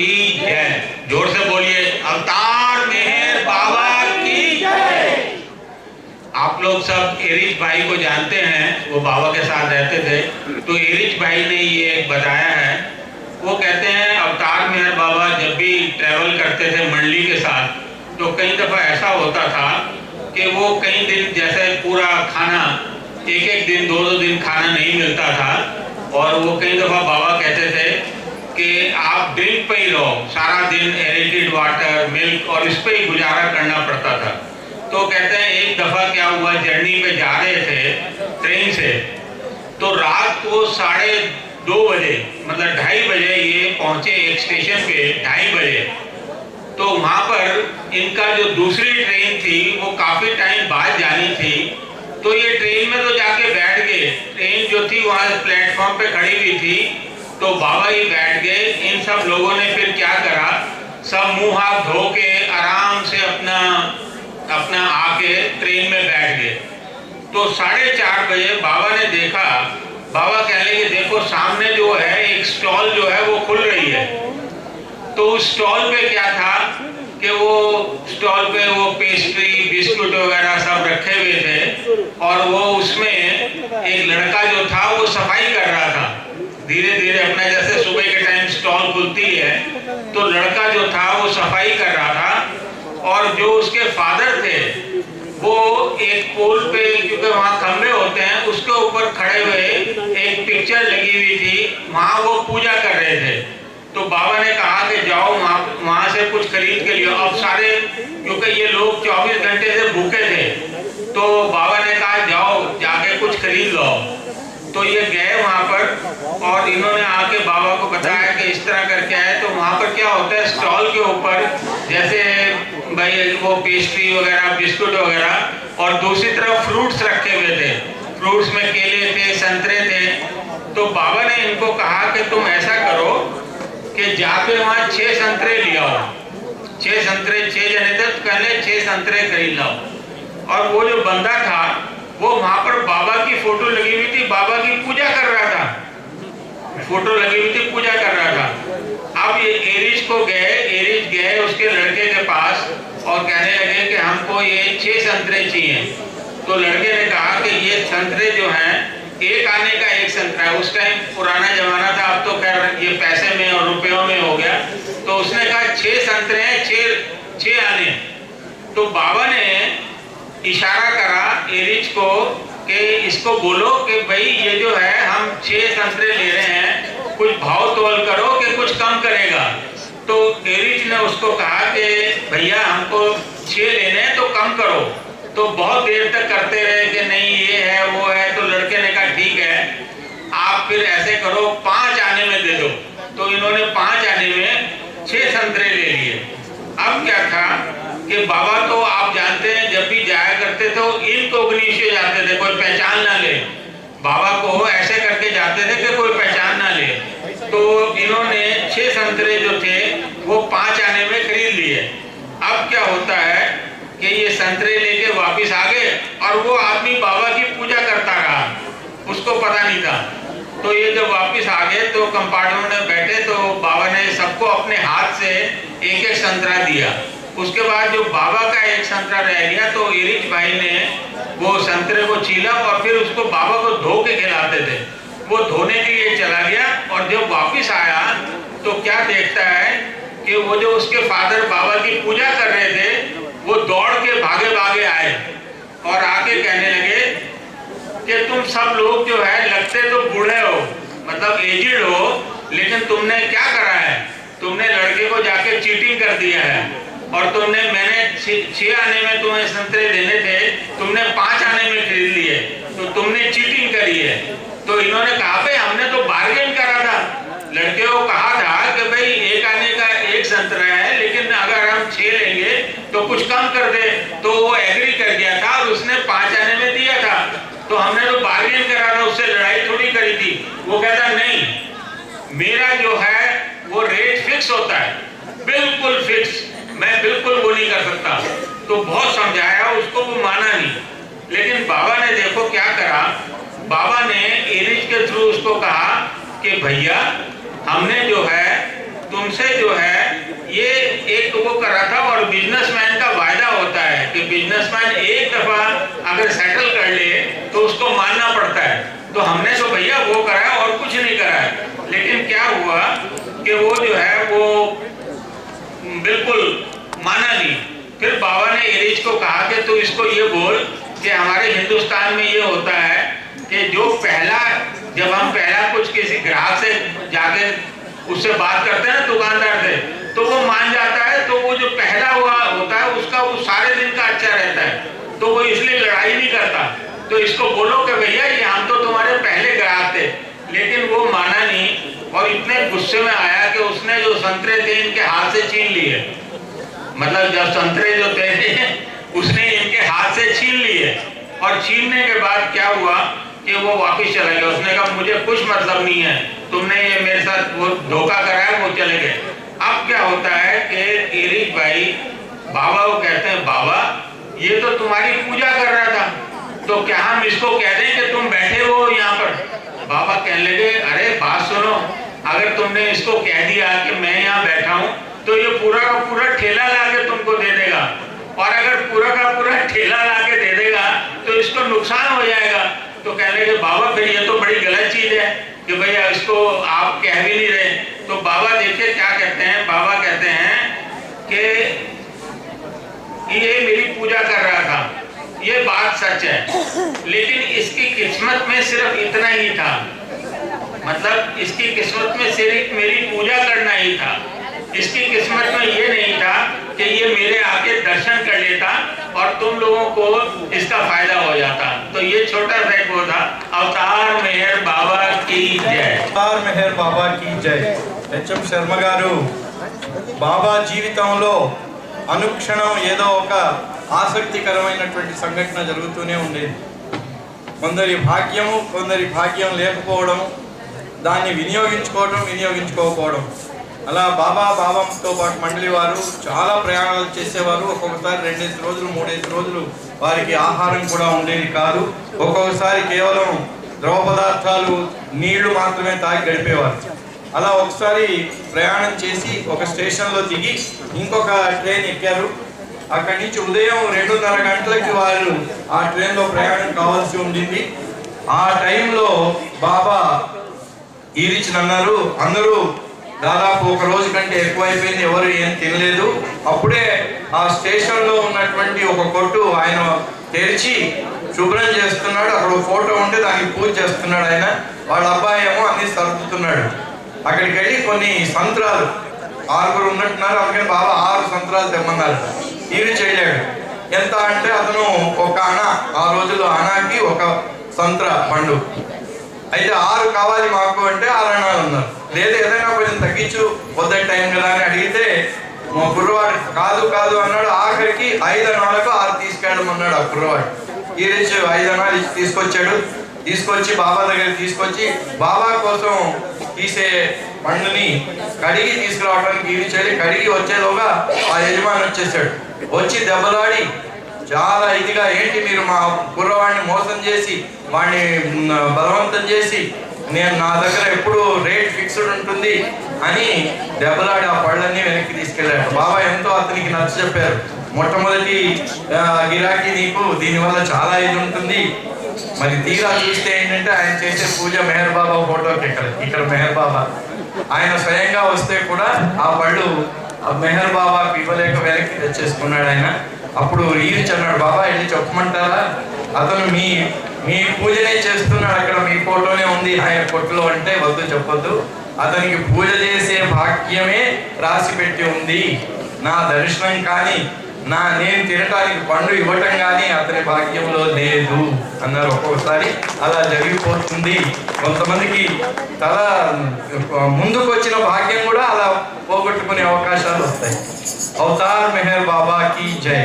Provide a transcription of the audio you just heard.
की जय। जोर से बोलिए, अवतार मेहर बाबा की जय। आप लोग सब एरिच भाई को जानते हैं, वो बाबा के साथ रहते थे। तो एरिच भाई ने ये बताया है, वो कहते हैं अवतार मेहर बाबा जब भी ट्रैवल करते थे मंडली के साथ, तो कई दफ़ा ऐसा होता था कि वो कई दिन जैसे पूरा खाना एक एक दिन दो दो दिन खाना नहीं मिलता था, और वो कई दफ़ा बाबा कहते थे कि आप ड्रिंक पे ही रहो, सारा दिन एरेटेड वाटर मिल्क और इस पे ही गुजारा करना पड़ता था। तो कहते हैं एक दफ़ा क्या हुआ, जर्नी पे जा रहे थे ट्रेन से, तो रात को 2:30 बजे मतलब 2:30 बजे ये पहुँचे एक स्टेशन पे 2:30 बजे। तो वहाँ पर इनका जो दूसरी ट्रेन थी वो काफ़ी टाइम बाद जानी थी, तो ये ट्रेन में तो जाके बैठ गए। ट्रेन जो थी वहाँ प्लेटफॉर्म पे खड़ी हुई थी, तो बाबा ही बैठ गए। इन सब लोगों ने फिर क्या करा, सब मुंह हाथ धो के आराम से अपना आके ट्रेन में बैठ गए। तो 4:30 बजे बाबा ने देखा, बाबा कहने लगे देखो सामने जो है एक स्टॉल जो है वो खुल रही है। तो उस स्टॉल पे क्या था कि वो स्टॉल पे वो पेस्ट्री बिस्कुट वगैरह सब रखे हुए थे, और वो उसमें एक लड़का जो था वो सफाई कर रहा था धीरे धीरे अपना, जैसे सुबह के टाइम स्टॉल खुलती है तो लड़का जो था वो सफाई कर रहा था। और जो उसके फादर थे वो एक पोल पे, क्योंकि वहाँ खंभे होते हैं, उसके ऊपर खड़े हुए एक पिक्चर लगी हुई थी, वहाँ वो पूजा कर रहे थे। तो बाबा ने कहा कि जाओ वहाँ से कुछ खरीद के लियो। अब सारे, क्योंकि ये लोग 24 घंटे से भूखे थे, तो बाबा ने कहा जाओ जाके कुछ खरीद लो। तो ये गए वहाँ पर और इन्होंने आके बाबा को बताया कि इस तरह करके आए। तो वहाँ पर क्या होता है, स्टॉल के ऊपर जैसे भाई वो पेस्ट्री वगैरह बिस्कुट वगैरह, और दूसरी तरफ फ्रूट्स रखे हुए थे। फ्रूट्स में केले थे, संतरे थे। तो बाबा ने इनको कहा कि तुम ऐसा करो कि जाके वहाँ 6 संतरे ले आओ। 6 संतरे, 6 जने थे, तो कहने 6 संतरे खरीद लाओ। और वो जो बंदा था वो वहाँ पर बाबा की फोटो लगी हुई थी, बाबा की पूजा कर रहा था, फोटो लगी हुई थी, पूजा कर रहा था। अब ये एरिच गए उसके लड़के के पास और कहने लगे कि हमको ये 6 संतरे चाहिए। तो लड़के ने कहा कि ये संतरे जो हैं एक आने का एक संतरा है। उस टाइम पुराना जमाना था, अब तो खैर ये पैसे में और रुपयों में हो गया। तो उसने कहा 6 संतरे हैं, 6 आने। तो बाबा ने इशारा करा एरिच को कि इसको बोलो कि भाई ये जो है हम 6 संतरे ले रहे हैं, कुछ भाव तोल करो कि कुछ कम करेगा। तो एरिच ने उसको कहा कि भैया हमको 6 लेने हैं तो कम करो। तो बहुत देर तक करते रहे कि नहीं ये है वो है। तो लड़के ने कहा ठीक है, आप फिर ऐसे करो 5 आने में दे दो। तो इन्होंने 5 आने में 6 संतरे ले लिए। अब क्या था कि बाबा तो आप जानते हैं जब भी जाया करते थे इनकॉग्निटो जाते थे, कोई पहचान ना ले। बाबा को ऐसे करके जाते थे कि कोई पहचान ना ले। तो इन्होंने 6 संतरे जो थे वो 5 आने में खरीद लिए। अब क्या होता है कि ये संतरे लेके वापिस आ गए और वो आदमी बाबा की पूजा करता रहा, उसको पता नहीं था। तो ये जब वापिस आ गए तो कंपार्टमेंट में बैठे, तो बाबा ने सबको अपने हाथ से एक एक संतरा दिया। उसके बाद जो बाबा का एक संतरा रह गया, तो एरिच भाई ने वो संतरे को छीला और फिर उसको बाबा को धो के खिलाते थे। वो धोने के लिए चला गया और जब वापिस आया तो क्या देखता है कि वो जो उसके फादर बाबा की पूजा कर रहे थे वो दौड़ के भागे भागे आए और आके कहने लगे कि तुम सब लोग जो है लगते तो बूढ़े हो, मतलब एजिड हो, लेकिन तुमने क्या करा है, तुमने लड़के को जाके चीटिंग कर दिया है। और मैंने 6 आने में तुम्हें संतरे देने थे, तुमने 5 आने में खरीद लिए, तो तुमने चीटिंग करी है। तो इन्होंने कहा भाई हमने तो बार्गेन करा था, लड़के को कहा था कि भाई 1 आने का 1 संतरा है, लेकिन अगर हम 6 लेंगे तो कुछ कम कर दे। तो वो एग्री कर गया था और उसने 5 आने में दिया था। तो हमने तो बार्गेन करा था, उससे लड़ाई थोड़ी करी थी। वो कहता नहीं, मेरा जो है वो रेट फिक्स होता है, बिल्कुल फिक्स, मैं बिल्कुल वो नहीं कर सकता। तो बहुत समझाया उसको, वो माना नहीं। लेकिन बाबा ने देखो क्या करा, बाबा ने एरिच के थ्रू उसको कहा कि भैया हमने जो है तुमसे जो है अगर सेटल कर ले तो उसको मानना पड़ता है। तो हमने तो भैया वो करा है और कुछ नहीं करा है। लेकिन क्या हुआ कि वो जो है वो बिल्कुल माना नहीं। फिर बाबा ने एरिज को कहा कि तू इसको ये बोल कि हमारे हिंदुस्तान में ये होता है कि जो पहला, जब हम पहला कुछ किसी ग्राहक से जाके उससे बात करते हैं ना दुकानदार से, तो वो मान जाता है, तो वो जो पहला हुआ होता है उसका वो सारे दिन का अच्छा रहता है, तो वो इसलिए लड़ाई नहीं करता। तो इसको बोलो कि भैया ये हम तो तुम्हारे पहले ग्राहक थे। लेकिन वो माना नहीं और इतने गुस्से में आया कि उसने जो संतरे थे इनके हाथ से छीन लिए। मतलब जब संतरे जो थे उसने इनके हाथ से छीन लिए, और छीनने के बाद क्या हुआ कि वो वापस चला गया। उसने कहा मुझे कुछ मतलब नहीं है, तुमने ये मेरे साथ वो धोखा करा है, वो चले गए। अब क्या होता है कि एरिज भाई बाबा को कहते हैं, बाबा ये तो तुम्हारी पूजा कर रहा था, तो क्या हम इसको कह दें कि तुम बैठे हो यहाँ पर? बाबा कहने लगे, अरे बात सुनो, अगर तुमने इसको कह दिया कि मैं यहाँ बैठा हूँ तो ये पूरा का पूरा ठेला ला के तुमको दे देगा, और अगर पूरा का पूरा ठेला ला के दे देगा तो इसको नुकसान हो जाएगा। तो कहने लगे, बाबा फिर ये तो बड़ी गलत चीज है कि भैया इसको आप कह भी नहीं रहे। तो बाबा देखिए क्या कहते हैं, बाबा कहते हैं कि ये मेरी पूजा कर रहा था, ये बात सच है, लेकिन इसकी किस्मत में सिर्फ इतना ही था। मतलब इसकी किस्मत में सिर्फ मेरी पूजा करना ही था। इसकी किस्मत में ये नहीं था कि ये मेरे आके दर्शन कर लेता और तुम लोगों को इसका फायदा हो जाता। तो ये छोटा सा एक वो था। अवतार मेहर बाबा की जय। अवतार मेहर बाबा की जय। హెచ్ఎం శర్మ గారు బాబా జీవితంలో అనుక్షణం ఏదో ఒక ఆసక్తికరమైనటువంటి సంఘటన జరుగుతూనే ఉండేది. కొందరి భాగ్యము, కొందరి భాగ్యం లేకపోవడం, దాన్ని వినియోగించుకోకపోవడం. అలా బాబాతో పాటు మండలి వారు చాలా ప్రయాణాలు చేసేవారు. ఒక్కొక్కసారి 2 రోజులు 3 రోజులు వారికి ఆహారం కూడా ఉండేది కాదు. ఒక్కొక్కసారి కేవలం ద్రవ పదార్థాలు, నీళ్లు మాత్రమే తాగి గడిపేవారు. అలా ఒకసారి ప్రయాణం చేసి ఒక స్టేషన్లో దిగి ఇంకొక ట్రైన్ ఎక్కారు. అక్కడి నుంచి ఉదయం 2:30 గంటలకి వారు ఆ ట్రైన్లో ప్రయాణం కావాల్సి ఉండింది. ఆ టైంలో బాబా ఈరిచి అన్నారు, అందరూ దాదాపు ఒక రోజు కంటే ఎక్కువైపోయింది, ఎవరు ఏం తినలేదు. అప్పుడే ఆ స్టేషన్లో ఉన్నటువంటి ఒక కొట్టు ఆయన తెరిచి శుభ్రం చేస్తున్నాడు. అక్కడ ఒక ఫోటో ఉంటే దానికి పూజ చేస్తున్నాడు ఆయన. వాళ్ళ అబ్బాయి ఏమో అన్ని సర్దుతున్నాడు. అక్కడికి వెళ్ళి కొన్ని సంత్రాలు, 6 ఉన్నట్టున్నారు, అందుకని బాబా 6 సంత్రాలు తెమ్మన్నారు. ఈరు చేయలేడు. ఎంత అంటే అతను ఒక అణ, ఆ రోజుల్లో అణాకి ఒక సంత్ర పండు. అయితే 6 కావాలి మాకు అంటే 6 అణాలు ఉన్నారు. లేదు ఏదైనా కొంచెం తగ్గించు, పొద్దున్న టైం కదా అని అడిగితే మా కుర్రవాడు కాదు అన్నాడు. ఆఖరికి 5 అణాలకు 6 తీసుకెళ్ళమన్నాడు ఆ కుర్రవాడు. ఈరిచి 5 అణాలు ఇచ్చి తీసుకొచ్చి బాబా దగ్గర తీసుకొచ్చి బాబా కోసం తీసే పండుని కడిగి తీసుకురావడానికి ఈరిచేది. కడిగి వచ్చేలోగా ఆ యజమాని వచ్చేసాడు. వచ్చి దెబ్బలాడి చాలా ఇదిగా, ఏంటి మీరు మా కుర్రవాడిని మోసం చేసి వాడిని బలవంతం చేసి, నేను నా దగ్గర ఎప్పుడు రేట్ ఫిక్స్డ్ ఉంటుంది అని దెబ్బలాడి ఆ పళ్ళన్నీ వెనక్కి తీసుకెళ్ళాడు. బాబా ఎంతో అతనికి నచ్చ చెప్పారు. మొట్టమొదటి గిరాకీ నీకు, దీనివల్ల చాలా ఇది ఉంటుంది. మరి తీరా చూస్తే ఏంటంటే ఆయన చేసే పూజ మెహర్ బాబా ఫోటోకి ఇక్కడ మెహర్ బాబా ఆయన స్వయంగా వస్తే కూడా ఆ పళ్ళు మెహర్ బాబాకి ఇవ్వలేక వెనక్కి తెచ్చేసుకున్నాడు ఆయన. అప్పుడు ఈరిచి అన్నాడు, బాబా వెళ్ళి చెప్పమంటారా, అతను మీ పూజనే చేస్తున్నాడు, అక్కడ మీ ఫోటోనే ఉంది ఆయన కొట్టులో అంటే వద్దు, చెప్పొద్దు, అతనికి పూజ చేసే భాగ్యమే రాసి పెట్టి ఉంది. నా దర్శనం కానీ నేను తినటానికి పండు ఇవ్వటం కానీ అతని భాగ్యంలో లేదు అన్నారు. ఒక్కొక్కసారి అలా జరిగిపోతుంది. కొంతమందికి తల ముందుకు వచ్చిన భాగ్యం కూడా అలా పోగొట్టుకునే అవకాశాలు వస్తాయి. అవతార్ మెహర్ బాబా की जय।